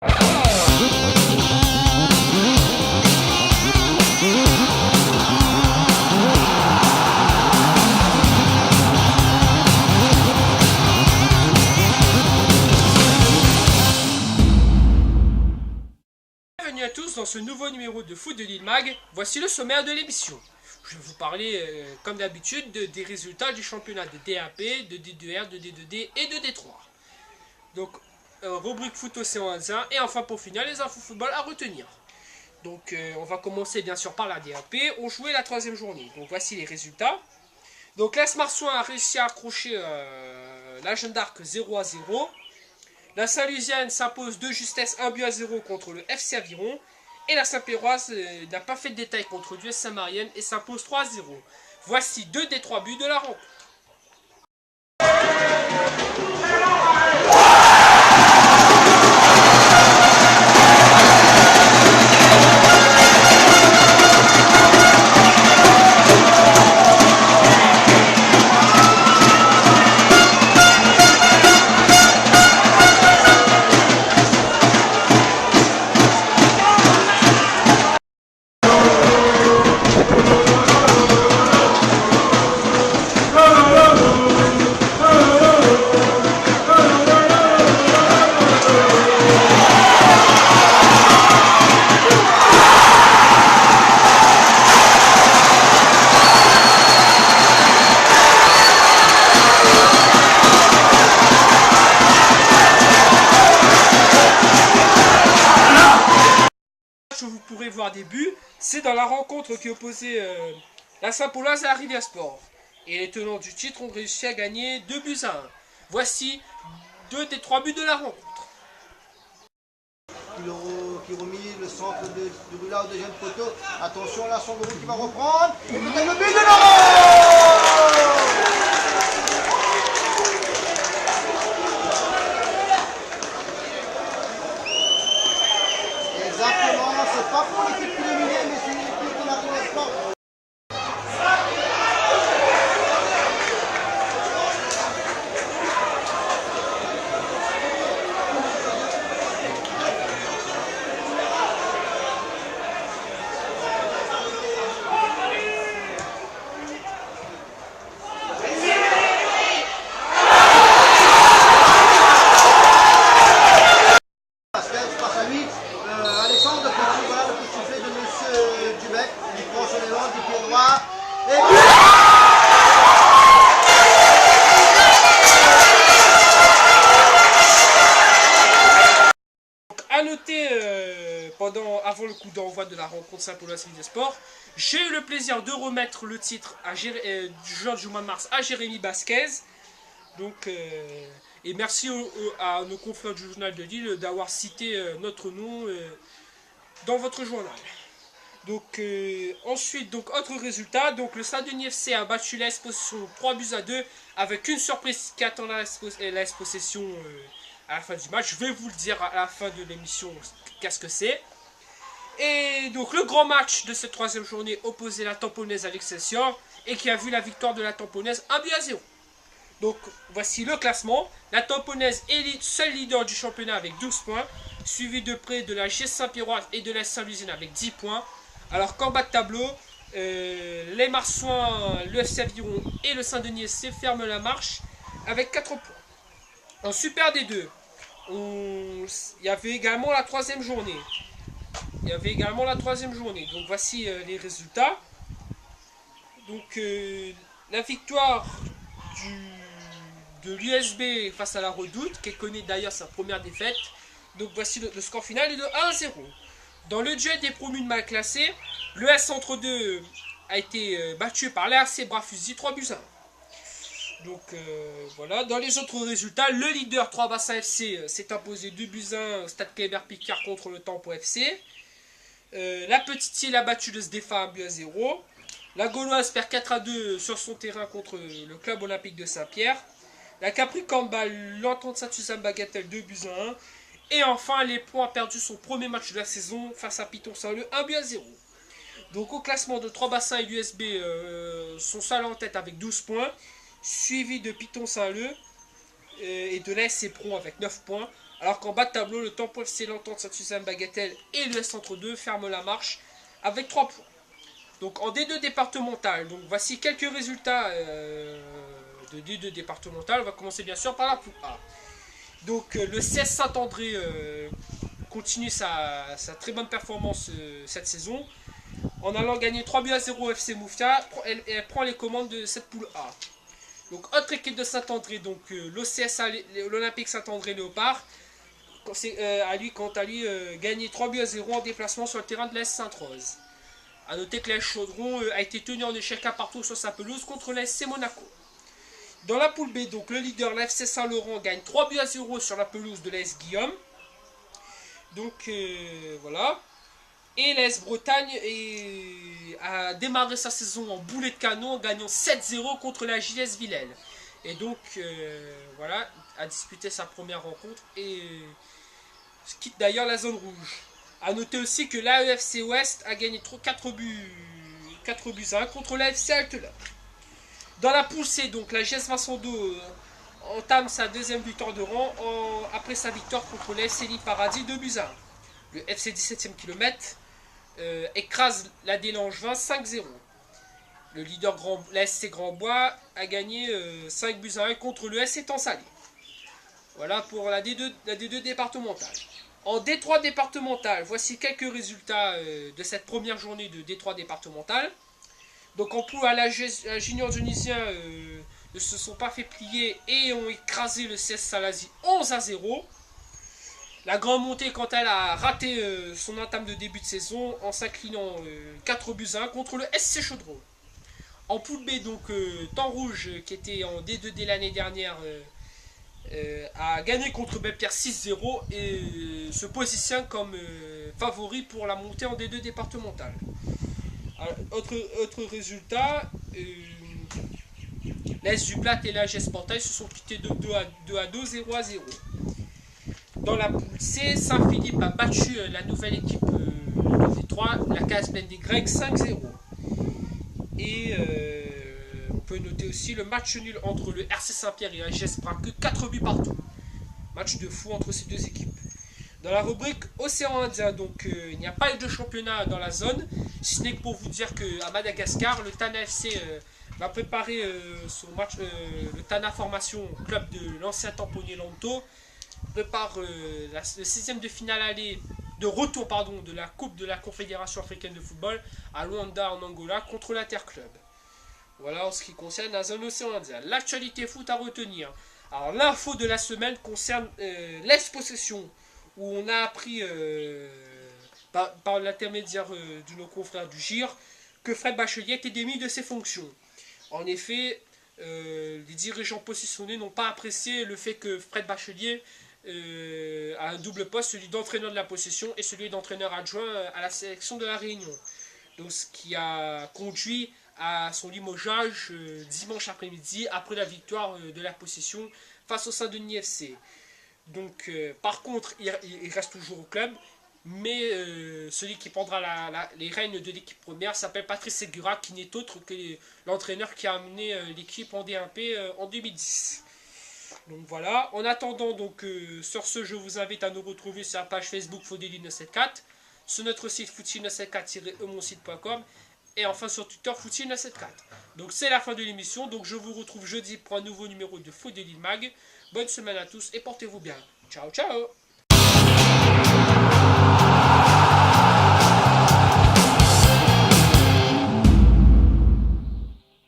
Bienvenue à tous dans ce nouveau numéro de Foot de Lille Mag. Voici le sommaire de l'émission. Je vais vous parler, comme d'habitude, des résultats du championnat de DAP, de D2R, de D2D et de D3. Donc, rubrique foot océan Indien, et enfin pour finir, les infos football à retenir. Donc, on va commencer bien sûr par la DAP. On jouait la troisième journée. Donc, voici les résultats. Donc, l'AS Marsouin a réussi à accrocher la Jeanne d'Arc 0-0. La Saint-Lusienne s'impose de justesse 1-0 contre le FC Aviron. Et la Saint-Péroise n'a pas fait de détail contre l'US Saint-Marienne et s'impose 3-0. Voici 2 des 3 buts de la rencontre. Où vous pourrez voir des buts, c'est dans la rencontre qui opposait la Saint-Pauloise à la Rivière Sport. Et les tenants du titre ont réussi à gagner 2-1. Voici 2 des 3 buts de la rencontre. Qui remis le centre de Rula au deuxième poteau. Attention là, son groupe qui va reprendre. Et peut-être le but de Laurent. Exactement, c'est pas pour l'équipe qui dominait, mais c'est l'équipe qui n'a pas le sport. Alexandre, voilà le petit soufflet de monsieur Dubec, il prend son élan du pied droit, et puis... A noter, avant le coup d'envoi de la rencontre Saint-Pauloise des Sports, j'ai eu le plaisir de remettre le titre du joueur du mois de mars à Jérémy Basquez. Donc, et merci à nos confrères du journal de Lille d'avoir cité notre nom dans votre journal. Donc ensuite, autre résultat, donc le Saint-Denis FC a battu l'AS Possession 3-2 avec une surprise qui attend l'AS Possession à la fin du match. Je vais vous le dire à la fin de l'émission qu'est-ce que c'est. Et donc le grand match de cette troisième journée opposait la Tamponnaise à l'Excelsior et qui a vu la victoire de la Tamponnaise 1-0. Donc voici le classement. La Tamponnaise est seul leader du championnat avec 12 points, suivi de près de la GS Saint-Péroise et de la Saint-Lusienne avec 10 points. Alors qu'en bas de tableau, les Marsouins, le FC Aviron et le Saint-Denis SC ferment la marche avec 4 points. En Super D2, il y avait également la troisième journée. Donc voici les résultats. Donc la victoire de l'USB face à la Redoute, qui connaît d'ailleurs sa première défaite. Donc voici le score final est de 1-0. Dans le duel des promus mal classés, le S Centre 2 a été battu par l'ARC Bras-Fusil 3-1. Donc voilà, dans les autres résultats, le leader 3 Bassin FC s'est imposé 2-1 Stade Kléber-Picard contre le Tempo FC. La Petite Île a battu le SDFA 1-0. La Gauloise perd 4-2 sur son terrain contre le club olympique de Saint-Pierre. La Capricorne bat l'Entente Saint-Suzanne Bagatelle 2-1. Et enfin, les points perdus son premier match de la saison face à Piton Saint-Leu 1-0. Donc au classement de 3 Bassins et l'USB sont seuls en tête avec 12 points. Suivi de Piton Saint-Leu et de l'ASC Pro avec 9 points. Alors qu'en bas de tableau, le Tempo FC, l'Entente Saint-Suzanne Bagatelle et le Centre 2 ferment la marche avec 3 points. Donc en D2 départemental, donc voici quelques résultats de D2 départemental. On va commencer bien sûr par la poule A. Donc le 16 Saint-André continue sa très bonne performance cette saison. En allant gagner 3-0 au FC Moufia, elle prend les commandes de cette poule A. Donc autre équipe de Saint-André, donc l'OCSA, l'Olympique Saint-André Léopard, quant à lui, gagné 3-0 en déplacement sur le terrain de l'Est Sainte-Rose. A noter que l'AS Chaudron a été tenu en échec à partout sur sa pelouse contre l'ASC Monaco. Dans la poule B, donc le leader, l'FC Saint-Laurent, gagne 3-0 sur la pelouse de l'AS Guillaume. Donc voilà. Et l'AS Bretagne a démarré sa saison en boulet de canon en gagnant 7-0 contre la JS Villèle. Et donc voilà, a disputé sa première rencontre et quitte d'ailleurs la zone rouge. A noter aussi que l'AEFC Ouest a gagné 4 buts à 1 contre l'AFC Altelat. Dans la poule C, donc la GS Vincent d'O entame sa deuxième victoire de rang après sa victoire contre l'FC Lille Paradis 2-1. Le FC 17e kilomètre écrase la Délange 20 5-0. Le leader l'ASC Grandbois a gagné 5-1 contre le SC Tansalé. Voilà pour la D2 départementale. En D3 départemental, voici quelques résultats de cette première journée de D3 départemental. Donc en poule, la junior tunisien ne se sont pas fait plier et ont écrasé le CS Salazie 11-0. La Grande Montée, quant à elle, a raté son entame de début de saison en s'inclinant 4-1 contre le SC Chaudron. En poule B, donc Temps Rouge, qui était en D2 dès l'année dernière, a gagné contre Belpierre 6-0 et se positionne comme favori pour la montée en D2 départementale. Autre résultat, l'Est du Plat et la GS Portail se sont quittés de 2-2, 0-0. Dans la poule C, Saint-Philippe a battu la nouvelle équipe de D3, la KSBN des Grecs 5-0. Et on peut noter aussi le match nul entre le RC Saint-Pierre et la GS Braqueux, 4 buts partout. Match de fou entre ces deux équipes. Dans la rubrique Océan Indien, donc il n'y a pas eu de championnat dans la zone, si ce n'est que pour vous dire qu'à Madagascar, le Tana FC va préparer son match, le Tana Formation, club de l'ancien tamponnier Lanto, prépare le 6ème de finale aller, de retour de la Coupe de la Confédération africaine de football à Luanda en Angola contre l'Interclub. Voilà en ce qui concerne la zone Océan Indien. L'actualité foot à retenir. Alors l'info de la semaine concerne l'ex-possession, où on a appris par l'intermédiaire de nos confrères du GIR que Fred Bachelier était démis de ses fonctions. En effet, les dirigeants positionnés n'ont pas apprécié le fait que Fred Bachelier a un double poste, celui d'entraîneur de la possession et celui d'entraîneur adjoint à la sélection de la Réunion. Donc, ce qui a conduit à son limogeage dimanche après-midi après la victoire de la possession face au Saint-Denis FC. Donc, par contre, il reste toujours au club, mais celui qui prendra les rênes de l'équipe première s'appelle Patrice Segura, qui n'est autre que l'entraîneur qui a amené l'équipe en D1P en 2010. Donc voilà, en attendant, donc, sur ce, je vous invite à nous retrouver sur la page Facebook Faudeli974, sur notre site footsil974-emonSite.com et enfin sur Twitter Footsil974. Donc c'est la fin de l'émission, donc je vous retrouve jeudi pour un nouveau numéro de Faudeli Mag. Bonne semaine à tous et portez-vous bien. Ciao ciao.